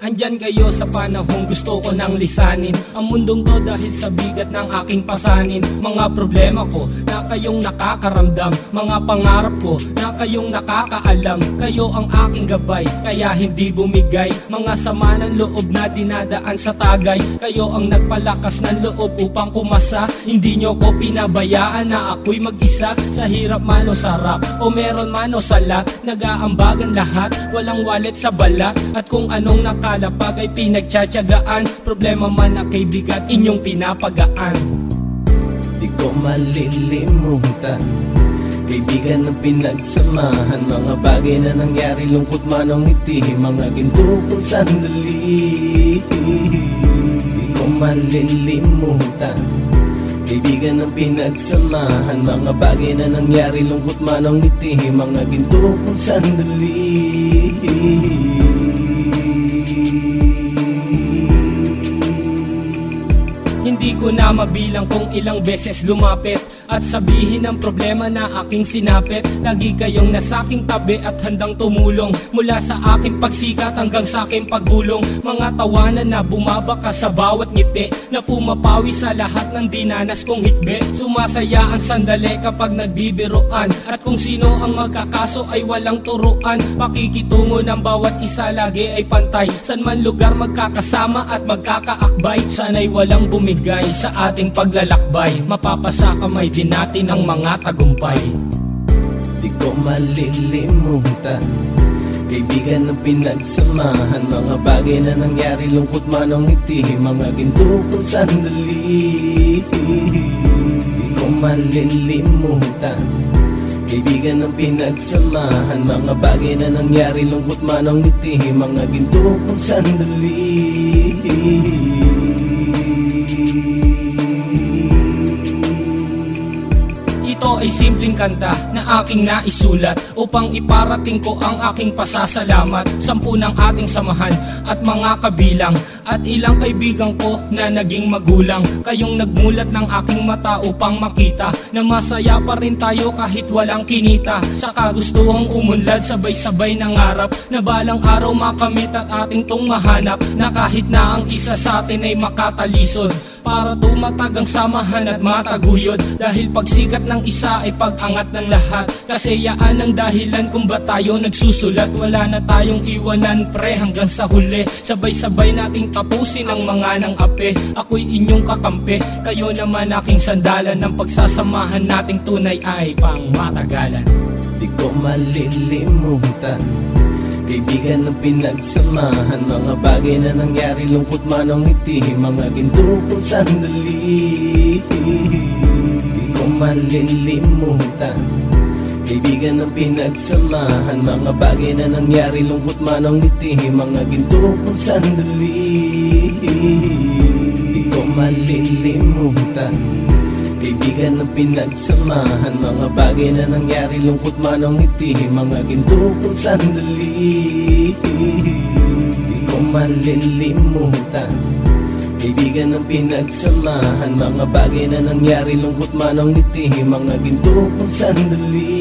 Andyan kayo sa panahong gusto ko nang lisanin ang mundong to dahil sa bigat ng aking pasanin. Mga problema ko na kayong nakakaramdam, mga pangarap ko na kayong nakakaalam. Kayo ang aking gabay, kaya hindi bumigay. Mga sama ng loob na dinadaan sa tagay, kayo ang nagpalakas ng loob upang kumasa. Hindi nyo ko pinabayaan na ako'y mag-isa. Sa hirap man o sarap, o meron man o salat, nag-aambagan lahat, walang wallet sa balat. At kung anong nakalapag ay pinagtsatsagaan, problema man na kay bigat inyong pinapagaan. Di ko malilimutan, kaibigan ng pinagsamahan, mga bagay na nangyari, lungkot man o ngiti, mga ginto kong sandali. Di ko malilimutan, kaibigan ng pinagsamahan, mga bagay na nangyari, lungkot man o ngiti, mga ginto kong sandali. Hindi ko na mabilang kung ilang beses lumapit at sabihin ang problema na aking sinapit. Lagi kayong nasa aking tabi at handang tumulong, mula sa aking pagsikat hanggang sa aking paggulong. Mga tawanan na bumabaka sa bawat ngiti, na pumapawi sa lahat ng dinanas kong hitbe. Sumasaya ang sandali kapag nagbibiroan, at kung sino ang magkakaso ay walang turuan. Pakikitungo ng bawat isa lagi ay pantay, san man lugar magkakasama at magkakaakbay. Sana'y walang bumigay sa ating paglalakbay, mapapasa kamay din natin ang mga tagumpay. Di ko malilimutan, kaibigan ng pinagsamahan, mga bagay na nangyari, lungkot man o ngiti, mga ginto kong sandali. Di ko malilimutan, kaibigan ng pinagsamahan, mga bagay na nangyari, lungkot man o ngiti, mga ginto kong sandali. Ito ay simpleng kanta na aking naisulat upang iparating ko ang aking pasasalamat. 10 ng ating samahan at mga kabilang, at ilang kaibigan ko na naging magulang. Kayong nagmulat ng aking mata upang makita na masaya pa rin tayo kahit walang kinita. Sa kagustuhang umunlad, sabay-sabay nangarap na balang araw makamit at ating tong mahanap, na kahit na ang isa sa atin ay makatalisod, para tumatag ang samahan at mataguyod. Dahil pagsikat ng isa ay pag-angat ng lahat, kasayaan ang dahilan kung ba't tayo nagsusulat. Wala na tayong iwanan pre hanggang sa huli, sabay-sabay nating tapusin ang mga nang ape. Ako'y inyong kakampi, kayo naman aking sandalan, ng pagsasamahan nating tunay ay pang matagalan. Di ko malilimutan, kaibigan ng pinagsamahan, mga bagay na nangyari, lungkot man o ngiti, mga ginto kong sandali. Di ko malilimutan, kaibigan ng pinagsamahan, mga bagay na nangyari, lungkot man o ngiti, mga ginto kong sandali. Di ko malilimutan, kaibigan ng pinagsamahan, mga bagay na nangyari, lungkot man o ngiti, mga ginto kong sandali. Di ko malilimutan, kaibigan ng pinagsamahan, mga bagay na nangyari, lungkot man o ngiti, mga ginto kong sandali.